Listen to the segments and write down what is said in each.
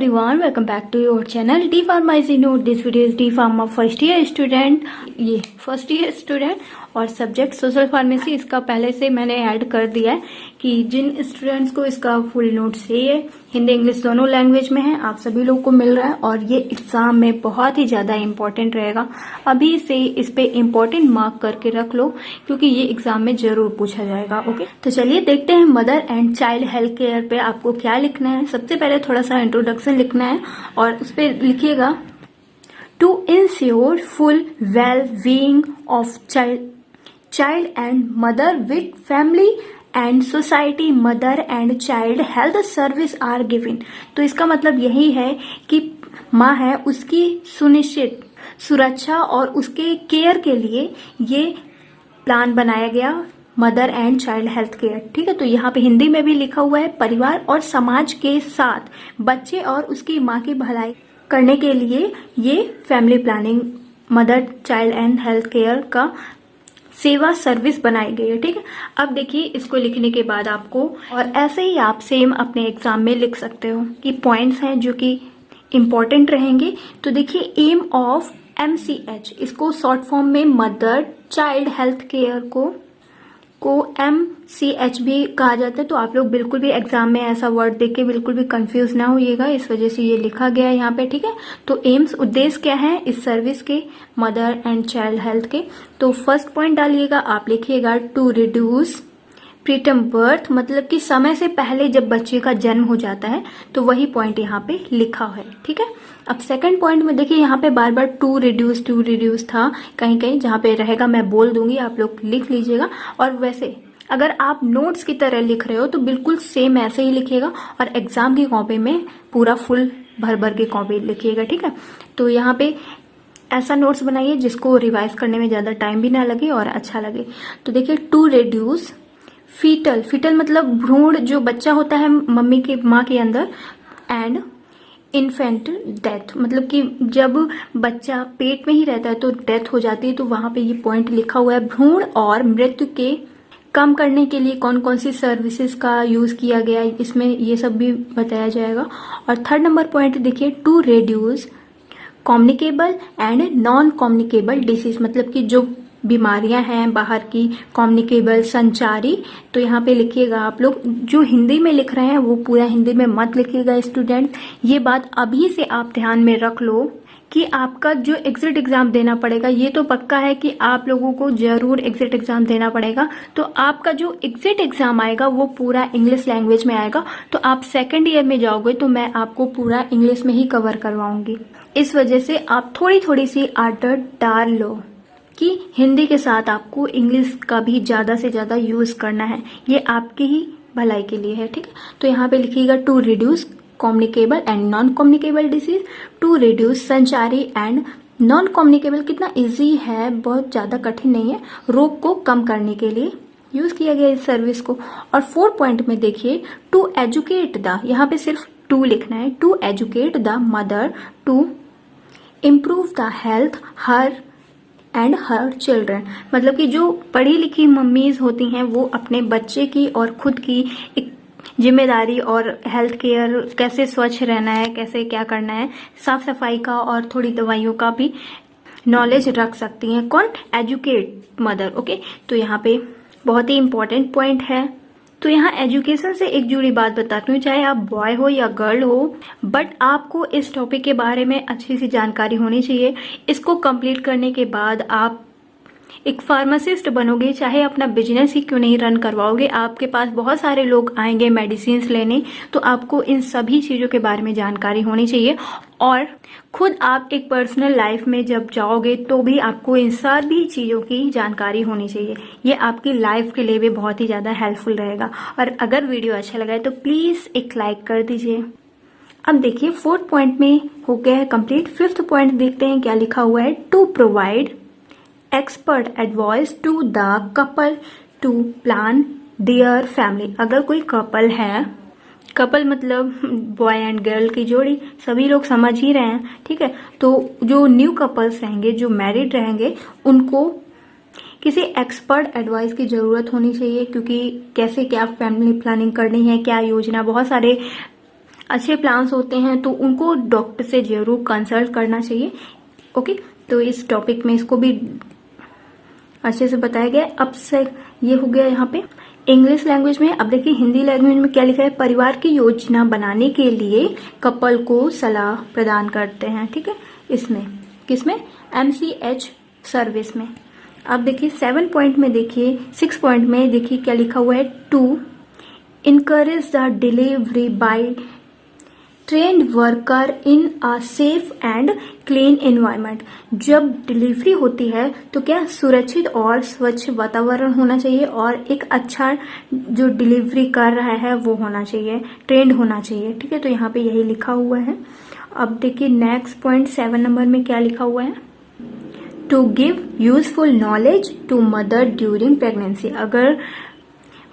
everyone, welcome back to your channel D Pharma is in note. This video is D Pharma first year student. ये first year student और subject social pharmacy इसका पहले से मैंने add कर दिया है कि जिन स्टूडेंट्स को इसका फुल नोट चाहिए, हिंदी इंग्लिश दोनों लैंग्वेज में है, आप सभी लोगों को मिल रहा है और ये एग्जाम में बहुत ही ज्यादा इम्पोर्टेंट रहेगा। अभी से इस पे इम्पोर्टेंट मार्क करके रख लो क्योंकि ये एग्जाम में जरूर पूछा जाएगा। ओके, तो चलिए देखते हैं mother and child health care पे आपको क्या लिखना है। सबसे पहले थोड़ा सा इंट्रोडक्शन लिखना है और उस पर लिखिएगा to ensure full well-being of child and mother with family and society mother and child health service are given। तो इसका मतलब यही है कि माँ है उसकी सुनिश्चित सुरक्षा और उसके केयर के लिए ये प्लान बनाया गया, mother and child health care. ठीक है, तो यहाँ पे हिंदी में भी लिखा हुआ है परिवार और समाज के साथ बच्चे और उसकी माँ की भलाई करने के लिए ये family planning mother child and health care का सेवा सर्विस बनाई गई है। ठीक है, अब देखिए इसको लिखने के बाद आपको, और ऐसे ही आप सेम अपने एग्जाम में लिख सकते हो कि पॉइंट्स हैं जो कि इम्पोर्टेंट रहेंगे। तो देखिए एम ऑफ MCH, इसको शॉर्ट फॉर्म में मदर चाइल्ड हेल्थ केयर को MCH भी कहा जाता है। तो आप लोग बिल्कुल भी एग्जाम में ऐसा वर्ड देख के बिल्कुल भी कंफ्यूज ना होइएगा, इस वजह से ये लिखा गया है यहाँ पे। ठीक है, तो एम्स उद्देश्य क्या है इस सर्विस के, मदर एंड चाइल्ड हेल्थ के। तो फर्स्ट पॉइंट डालिएगा, आप लिखिएगा टू रिड्यूस प्रीटर्म बर्थ, मतलब कि समय से पहले जब बच्चे का जन्म हो जाता है, तो वही पॉइंट यहाँ पे लिखा है। ठीक है, अब सेकंड पॉइंट में देखिए यहाँ पे बार बार टू रिड्यूस था, कहीं कहीं जहाँ पे रहेगा मैं बोल दूंगी, आप लोग लिख लीजिएगा। और वैसे अगर आप नोट्स की तरह लिख रहे हो तो बिल्कुल सेम ऐसे ही लिखिएगा और एग्जाम की कॉपी में पूरा फुल भर के कॉपी लिखिएगा। ठीक है, तो यहाँ पे ऐसा नोट्स बनाइए जिसको रिवाइज करने में ज्यादा टाइम भी ना लगे और अच्छा लगे। तो देखिए टू रिड्यूस फीटल मतलब भ्रूण जो बच्चा होता है मम्मी के माँ के अंदर, एंड इन्फेंट डेथ मतलब कि जब बच्चा पेट में ही रहता है तो डेथ हो जाती है। तो वहां पे ये पॉइंट लिखा हुआ है भ्रूण और मृत्यु के कम करने के लिए कौन कौन सी सर्विसेज का यूज किया गया, इसमें ये सब भी बताया जाएगा। और थर्ड नंबर पॉइंट देखिए to reduce communicable and non communicable disease, मतलब कि जो बीमारियां हैं बाहर की, कम्युनिकेबल संचारी। तो यहाँ पे लिखिएगा आप लोग, जो हिंदी में लिख रहे हैं वो पूरा हिंदी में मत लिखिएगा स्टूडेंट। ये बात अभी से आप ध्यान में रख लो कि आपका जो एग्जिट एग्जाम देना पड़ेगा, ये तो पक्का है कि आप लोगों को जरूर एग्जिट एग्जाम देना पड़ेगा। तो आपका जो एग्जिट एग्जाम आएगा वो पूरा इंग्लिश लैंग्वेज में आएगा। तो आप सेकेंड ईयर में जाओगे तो मैं आपको पूरा इंग्लिश में ही कवर करवाऊंगी। इस वजह से आप थोड़ी सी आदत डाल लो कि हिंदी के साथ आपको इंग्लिश का भी ज्यादा से ज्यादा यूज करना है, ये आपकी ही भलाई के लिए है। ठीक है, तो यहाँ पे लिखिएगा to reduce communicable and non communicable disease, to reduce संचारी एंड नॉन कम्युनिकेबल। कितना इजी है, बहुत ज्यादा कठिन नहीं है, रोग को कम करने के लिए यूज किया गया इस सर्विस को। और फोर्थ पॉइंट में देखिए टू एजुकेट द, यहाँ पे सिर्फ टू लिखना है, to educate the mother to improve the health her and her children, मतलब कि जो पढ़ी लिखी मम्मीज होती हैं वो अपने बच्चे की और खुद की एक जिम्मेदारी और हेल्थ केयर, कैसे स्वच्छ रहना है, कैसे क्या करना है, साफ सफाई का और थोड़ी दवाइयों का भी नॉलेज रख सकती हैं। कौन? Educate mother. ओके, तो यहाँ पे बहुत ही इंपॉर्टेंट पॉइंट है। तो यहाँ एजुकेशन से एक जुड़ी बात बताती हूँ, चाहे आप बॉय हो या गर्ल हो, बट आपको इस टॉपिक के बारे में अच्छी सी जानकारी होनी चाहिए। इसको कंप्लीट करने के बाद आप एक फार्मासिस्ट बनोगे, चाहे अपना बिजनेस ही क्यों नहीं रन करवाओगे, आपके पास बहुत सारे लोग आएंगे मेडिसिन लेने, तो आपको इन सभी चीजों के बारे में जानकारी होनी चाहिए। और खुद आप एक पर्सनल लाइफ में जब जाओगे तो भी आपको इन सभी चीजों की जानकारी होनी चाहिए। ये आपकी लाइफ के लिए भी बहुत ही ज्यादा हेल्पफुल रहेगा। और अगर वीडियो अच्छा लगा है तो प्लीज एक लाइक कर दीजिए। अब देखिए फोर्थ पॉइंट में हो गया है कंप्लीट। फिफ्थ पॉइंट देखते हैं क्या लिखा हुआ है, to provide expert advice to the couple to plan their family. अगर कोई कपल है, कपल मतलब बॉय एंड गर्ल की जोड़ी, सभी लोग समझ ही रहे हैं। ठीक है, तो जो न्यू कपल्स रहेंगे, जो मैरिड रहेंगे, उनको किसी एक्सपर्ट एडवाइस की जरूरत होनी चाहिए, क्योंकि कैसे क्या फैमिली प्लानिंग करनी है, क्या योजना, बहुत सारे अच्छे प्लान्स होते हैं तो उनको डॉक्टर से जरूर कंसल्ट करना चाहिए। ओके, तो इस टॉपिक में इसको भी अच्छे से बताया गया है। अब से ये हो गया यहाँ पे इंग्लिश लैंग्वेज में। अब देखिए हिंदी लैंग्वेज में क्या लिखा है, परिवार की योजना बनाने के लिए कपल को सलाह प्रदान करते हैं। ठीक है, इसमें किसमें, MCH सर्विस में। अब देखिए 7 पॉइंट में, देखिए 6 पॉइंट में देखिए क्या लिखा हुआ है, to encourage the delivery by trained worker in a safe and clean environment. जब डिलीवरी होती है तो क्या सुरक्षित और स्वच्छ वातावरण होना चाहिए और एक अच्छा जो डिलीवरी कर रहा है वो होना चाहिए, ट्रेंड होना चाहिए। ठीक है, तो यहाँ पे यही लिखा हुआ है। अब देखिए नेक्स्ट पॉइंट 7 नंबर में क्या लिखा हुआ है, to give useful knowledge to mother during pregnancy. अगर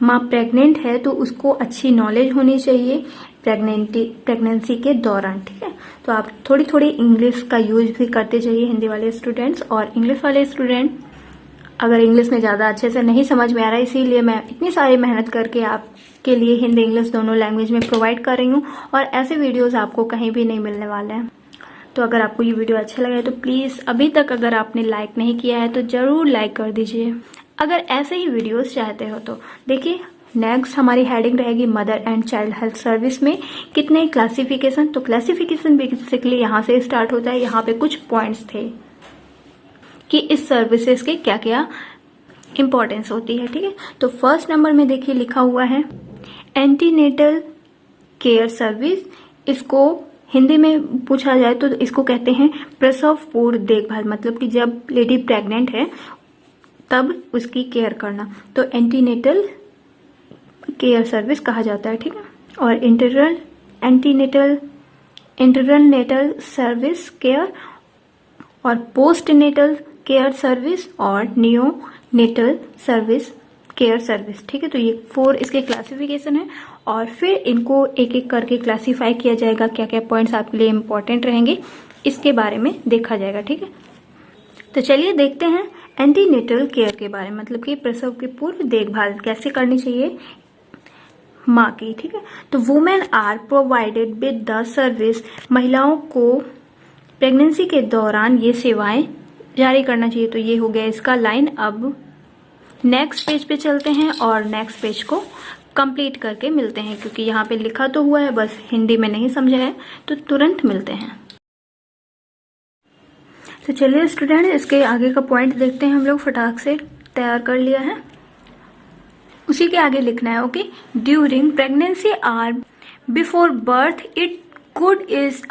माँ प्रेग्नेंट है तो उसको अच्छी नॉलेज होनी चाहिए प्रेगनेंसी के दौरान। ठीक है, तो आप थोड़ी थोड़ी इंग्लिश का यूज भी करते जाइए, हिंदी वाले स्टूडेंट्स। और इंग्लिश वाले स्टूडेंट अगर इंग्लिश में ज़्यादा अच्छे से नहीं समझ में आ रहा है, इसीलिए मैं इतनी सारी मेहनत करके आपके लिए हिंदी इंग्लिश दोनों लैंग्वेज में प्रोवाइड कर रही हूँ, और ऐसे वीडियोस आपको कहीं भी नहीं मिलने वाले हैं। तो अगर आपको ये वीडियो अच्छा लगा है तो प्लीज़ अभी तक अगर आपने लाइक नहीं किया है तो ज़रूर लाइक कर दीजिए, अगर ऐसे ही वीडियोस चाहते हो तो। देखिए नेक्स्ट हमारी हेडिंग रहेगी mother and child health service में कितने क्लासिफिकेशन। तो क्लासिफिकेशन बेसिकली यहाँ से स्टार्ट होता है। यहाँ पे कुछ पॉइंट्स थे कि इस सर्विसेज के क्या क्या इंपॉर्टेंस होती है। ठीक है, तो फर्स्ट नंबर में देखिए लिखा हुआ है एंटीनेटल केयर सर्विस। इसको हिंदी में पूछा जाए तो इसको कहते हैं प्रसव पूर्व देखभाल, मतलब कि जब लेडी प्रेग्नेंट है तब उसकी केयर करना, तो एंटीनेटल केयर सर्विस कहा जाता है। ठीक है, और इंटरनल नेटल सर्विस केयर, और पोस्ट नेटल केयर सर्विस, और neo natal service care service. ठीक है, तो ये 4 इसके क्लासिफिकेशन है, और फिर इनको एक एक करके क्लासिफाई किया जाएगा, क्या क्या पॉइंट्स आपके लिए इंपॉर्टेंट रहेंगे इसके बारे में देखा जाएगा। ठीक है, तो चलिए देखते हैं एंटीनेटल केयर के बारे में, मतलब कि प्रसव की पूर्व देखभाल कैसे करनी चाहिए माँ की। ठीक है, तो women are provided with the service. महिलाओं को प्रेगनेंसी के दौरान ये सेवाएं जारी करना चाहिए। तो ये हो गया इसका लाइन। अब नेक्स्ट पेज पे चलते हैं और नेक्स्ट पेज को कंप्लीट करके मिलते हैं, क्योंकि यहाँ पे लिखा तो हुआ है, बस हिंदी में नहीं समझा है, तो तुरंत मिलते हैं। तो चलिए स्टूडेंट इसके आगे का पॉइंट देखते हैं। हम लोग फटाक से तैयार कर लिया है, उसी के आगे लिखना है। Okay, during pregnancy or before birth it good is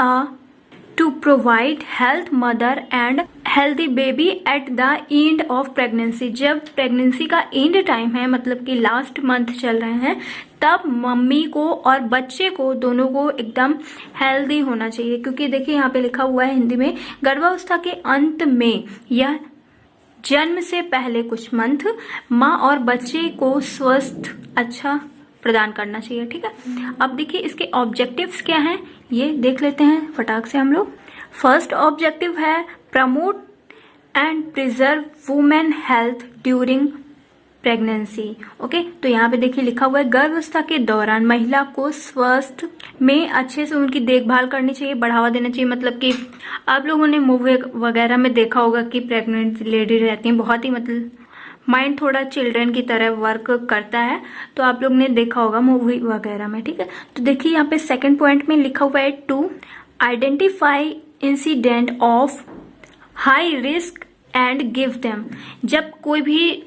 to provide health mother and healthy baby at the end of pregnancy. जब प्रेगनेंसी का एंड टाइम है, मतलब कि लास्ट मंथ चल रहे हैं, तब मम्मी को और बच्चे को दोनों को एकदम हेल्दी होना चाहिए। क्योंकि देखिए यहाँ पे लिखा हुआ है हिंदी में, गर्भावस्था के अंत में या जन्म से पहले कुछ मंथ माँ और बच्चे को स्वस्थ अच्छा प्रदान करना चाहिए। ठीक है, अब देखिए इसके ऑब्जेक्टिव्स क्या हैं ये देख लेते हैं फटाक से हम लोग। फर्स्ट ऑब्जेक्टिव है promote and preserve women health during pregnancy. Okay, तो यहाँ पे देखिए लिखा हुआ है गर्भावस्था के दौरान महिला को स्वास्थ्य में अच्छे से उनकी देखभाल करनी चाहिए, बढ़ावा देना चाहिए। मतलब कि आप लोगों ने मूवी वगैरह में देखा होगा कि प्रेग्नेंट लेडी रहती हैं, बहुत ही मतलब माइंड थोड़ा चिल्ड्रन की तरह वर्क करता है, तो आप लोग ने देखा होगा मूवी वगैरह में। ठीक है, तो देखिए यहाँ पे सेकंड पॉइंट में लिखा हुआ है to identify incident of high risk and give them. जब कोई भी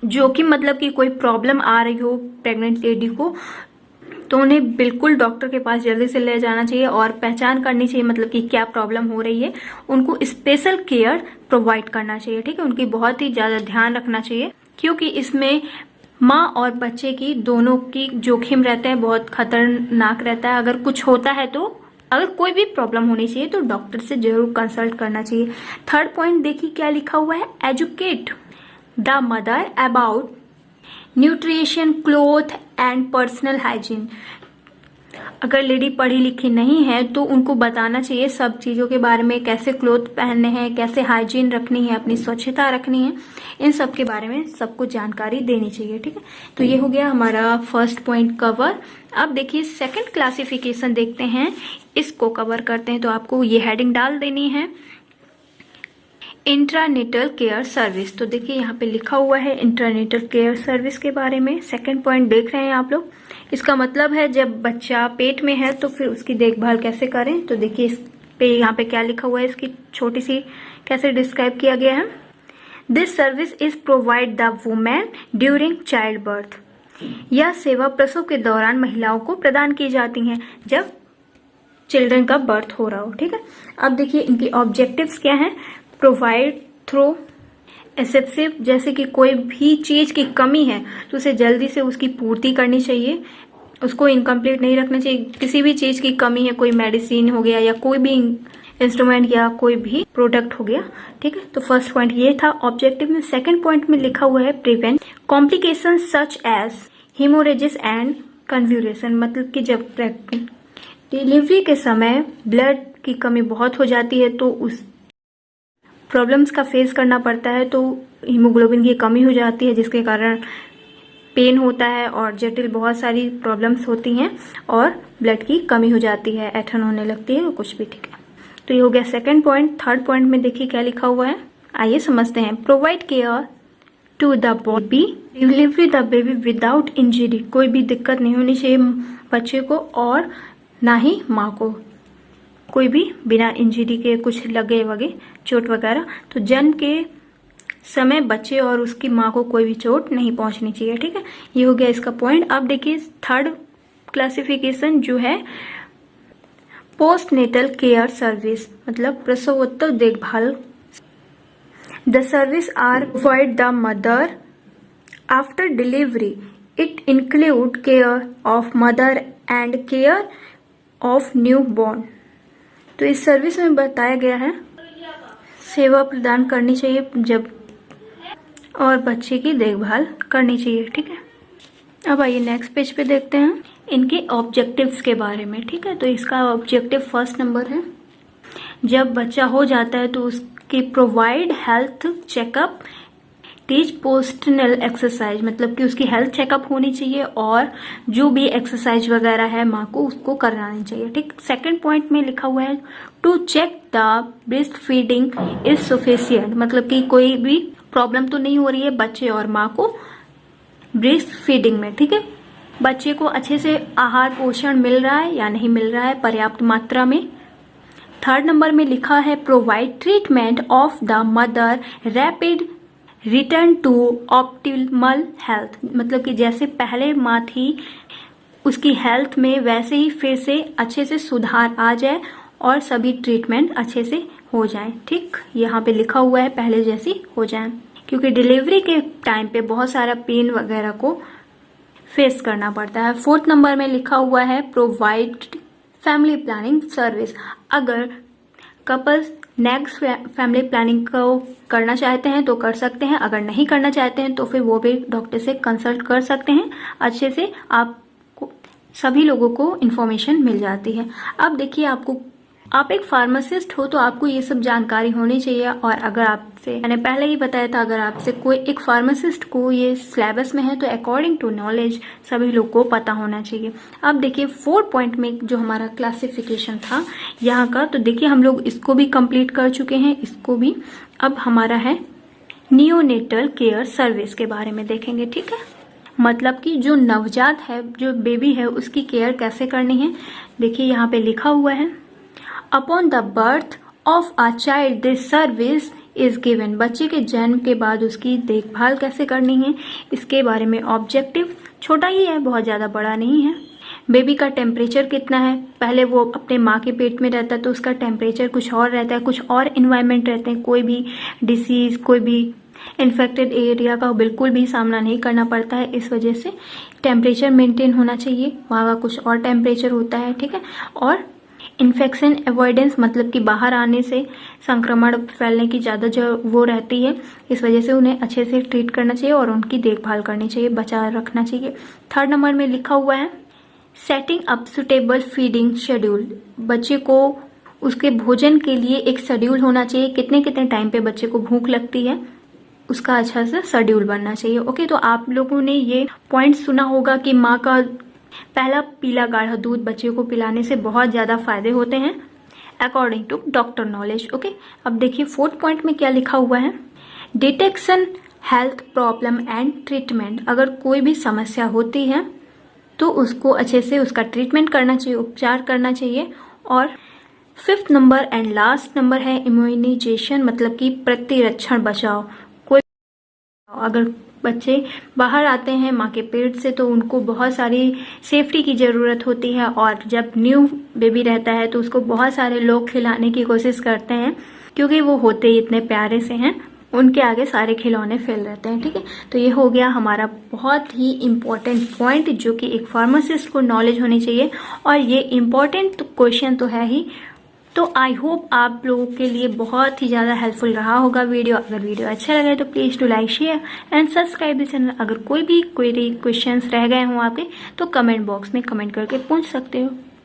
जोखिम मतलब कि कोई प्रॉब्लम आ रही हो प्रेग्नेंट लेडी को, तो उन्हें बिल्कुल डॉक्टर के पास जल्दी से ले जाना चाहिए और पहचान करनी चाहिए, मतलब कि क्या प्रॉब्लम हो रही है, उनको स्पेशल केयर प्रोवाइड करना चाहिए। ठीक है, उनकी बहुत ही ज्यादा ध्यान रखना चाहिए, क्योंकि इसमें माँ और बच्चे की दोनों की जोखिम रहता है, बहुत खतरनाक रहता है। अगर कुछ होता है तो अगर कोई भी प्रॉब्लम होनी चाहिए तो डॉक्टर से जरूर कंसल्ट करना चाहिए। थर्ड पॉइंट देखिए क्या लिखा हुआ है, educate the mother about nutrition cloth and personal hygiene. अगर लेडी पढ़ी लिखी नहीं है तो उनको बताना चाहिए सब चीज़ों के बारे में, कैसे क्लोथ पहनने हैं, कैसे हाइजीन रखनी है, अपनी स्वच्छता रखनी है, इन सब के बारे में सबको जानकारी देनी चाहिए। ठीक है, तो ये हो गया हमारा फर्स्ट पॉइंट कवर। अब देखिए सेकंड क्लासिफिकेशन देखते हैं, इसको कवर करते हैं। तो आपको ये हेडिंग डाल देनी है, इंट्रानेटल केयर सर्विस। तो देखिए यहाँ पे लिखा हुआ है इंट्रानेटल केयर सर्विस के बारे में। सेकंड पॉइंट देख रहे हैं आप लोग, इसका मतलब है जब बच्चा पेट में है तो फिर उसकी देखभाल कैसे करें। तो देखिए इस पे यहाँ पे क्या लिखा हुआ है, इसकी छोटी सी कैसे डिस्क्राइब किया गया है। This service is provide the women during child birth. यह सेवा प्रसव के दौरान महिलाओं को प्रदान की जाती हैं जब चिल्ड्रन का बर्थ हो रहा हो। ठीक है, अब देखिए इनकी ऑब्जेक्टिव्स क्या हैं। प्रोवाइड थ्रू एसेप्सिव, जैसे कि कोई भी चीज की कमी है तो उसे जल्दी से उसकी पूर्ति करनी चाहिए, उसको इनकम्प्लीट नहीं रखना चाहिए। किसी भी चीज की कमी है, कोई मेडिसिन हो गया या कोई भी इंस्ट्रूमेंट या कोई भी प्रोडक्ट हो गया। ठीक है, तो फर्स्ट पॉइंट ये था ऑब्जेक्टिव में। सेकंड पॉइंट में लिखा हुआ है prevent complication such as haemorrhages and confusion. मतलब कि जब डिलीवरी के समय ब्लड की कमी बहुत हो जाती है तो उस प्रॉब्लम्स का फेस करना पड़ता है, तो हीमोग्लोबिन की कमी हो जाती है जिसके कारण पेन होता है और जटिल बहुत सारी प्रॉब्लम्स होती हैं और ब्लड की कमी हो जाती है, ऐठन होने लगती है, कुछ भी। ठीक है, तो ये हो गया सेकंड पॉइंट। थर्ड पॉइंट में देखिए क्या लिखा हुआ है, आइए समझते हैं। Provide care to the baby delivery the baby without injury. कोई भी दिक्कत नहीं होनी चाहिए बच्चे को और ना ही माँ को, कोई भी बिना इंजरी के कुछ लगे वगे चोट वगैरह। तो जन्म के समय बच्चे और उसकी माँ को कोई भी चोट नहीं पहुंचनी चाहिए। ठीक है, ये हो गया इसका पॉइंट। अब देखिए थर्ड क्लासिफिकेशन जो है पोस्ट नेटल केयर सर्विस, मतलब प्रसवोत्तर देखभाल। The service are provide the mother after delivery. It include care of mother and care of new born. तो इस सर्विस में बताया गया है सेवा प्रदान करनी चाहिए जब और बच्चे की देखभाल करनी चाहिए। ठीक है, अब आइए नेक्स्ट पेज पे देखते हैं इनके ऑब्जेक्टिव्स के बारे में। ठीक है, तो इसका ऑब्जेक्टिव फर्स्ट नंबर है, जब बच्चा हो जाता है तो उसकी provide health checkup, teach postnatal exercise, मतलब कि उसकी हेल्थ चेकअप होनी चाहिए और जो भी एक्सरसाइज वगैरह है माँ को उसको करानी चाहिए। ठीक, सेकंड पॉइंट में लिखा हुआ है to check the breast feeding is sufficient, मतलब कि कोई भी प्रॉब्लम तो नहीं हो रही है बच्चे और माँ को ब्रेस्ट फीडिंग में। ठीक है, बच्चे को अच्छे से आहार पोषण मिल रहा है या नहीं मिल रहा है पर्याप्त मात्रा में। थर्ड नंबर में लिखा है provide treatment of the mother rapid return to optimal health, मतलब कि जैसे पहले माँ थी उसकी हेल्थ में वैसे ही फिर से अच्छे से सुधार आ जाए और सभी ट्रीटमेंट अच्छे से हो जाए। ठीक, यहाँ पे लिखा हुआ है पहले जैसी हो जाए, क्योंकि डिलीवरी के टाइम पे बहुत सारा पेन वगैरह को फेस करना पड़ता है। फोर्थ नंबर में लिखा हुआ है प्रोवाइड फैमिली प्लानिंग सर्विस। अगर कपल्स नेक्स्ट फैमिली प्लानिंग को करना चाहते हैं तो कर सकते हैं, अगर नहीं करना चाहते हैं तो फिर वो भी डॉक्टर से कंसल्ट कर सकते हैं। अच्छे से आपको सभी लोगों को इन्फॉर्मेशन मिल जाती है। अब देखिए आप एक फार्मासिस्ट हो तो आपको ये सब जानकारी होनी चाहिए, और अगर आपसे मैंने पहले ही बताया था अगर आपसे कोई एक फार्मासिस्ट को ये सिलेबस में है तो अकॉर्डिंग टू नॉलेज सभी लोग को पता होना चाहिए। अब देखिए 4 पॉइंट में जो हमारा क्लासिफिकेशन था यहाँ का, तो देखिए हम लोग इसको भी कंप्लीट कर चुके हैं, इसको भी। अब हमारा है नियोनेटल केयर सर्विस के बारे में देखेंगे। ठीक है, मतलब कि जो नवजात है, जो बेबी है, उसकी केयर कैसे करनी है। देखिए यहाँ पे लिखा हुआ है upon the birth of a child this service is given. बच्चे के जन्म के बाद उसकी देखभाल कैसे करनी है, इसके बारे में ऑब्जेक्टिव छोटा ही है, बहुत ज्यादा बड़ा नहीं है। बेबी का टेम्परेचर कितना है, पहले वो अपने माँ के पेट में रहता है तो उसका टेम्परेचर कुछ और रहता है, कुछ और इन्वायरमेंट रहते हैं, कोई भी डिसीज, कोई भी इन्फेक्टेड एरिया का बिल्कुल भी सामना नहीं करना पड़ता है। इस वजह से टेम्परेचर मेंटेन होना चाहिए, वहाँ का कुछ और टेम्परेचर होता है। ठीक है, और इन्फेक्शन अवॉइडेंस, मतलब कि बाहर आने से संक्रमण फैलने की ज़्यादा जो वो रहती है, इस वजह से उन्हें अच्छे से ट्रीट करना चाहिए और उनकी देखभाल करनी चाहिए, बचा रखना चाहिए। थर्ड नंबर में लिखा हुआ है setting up suitable feeding schedule, बच्चे को उसके भोजन के लिए एक शेड्यूल होना चाहिए, कितने कितने टाइम पे बच्चे को भूख लगती है उसका अच्छा सा शेड्यूल बनना चाहिए। ओके, तो आप लोगों ने ये पॉइंट सुना होगा कि माँ का पहला पीला गाढ़ा दूध बच्चे को पिलाने से बहुत ज्यादा फायदे होते हैं according to doctor knowledge. Okay, अब देखिए 4th पॉइंट में क्या लिखा हुआ है, detection health problem and treatment, अगर कोई भी समस्या होती है तो उसको अच्छे से उसका ट्रीटमेंट करना चाहिए, उपचार करना चाहिए। और 5th number and last number है इम्यूनाइजेशन, मतलब कि प्रतिरक्षण बचाव। कोई अगर बच्चे बाहर आते हैं माँ के पेट से तो उनको बहुत सारी सेफ्टी की ज़रूरत होती है, और जब न्यू बेबी रहता है तो उसको बहुत सारे लोग खिलाने की कोशिश करते हैं क्योंकि वो होते ही इतने प्यारे से हैं, उनके आगे सारे खिलौने फेल रहते हैं। ठीक है, तो ये हो गया हमारा बहुत ही इम्पोर्टेंट पॉइंट जो कि एक फार्मासिस्ट को नॉलेज होनी चाहिए, और ये इम्पोर्टेंट क्वेश्चन तो है ही। तो आई होप आप लोगों के लिए बहुत ही ज़्यादा हेल्पफुल रहा होगा वीडियो। अगर वीडियो अच्छा लगे तो please to like share and subscribe the channel. अगर कोई भी क्वेरी क्वेश्चंस रह गए हों आपके तो कमेंट बॉक्स में कमेंट करके पूछ सकते हो।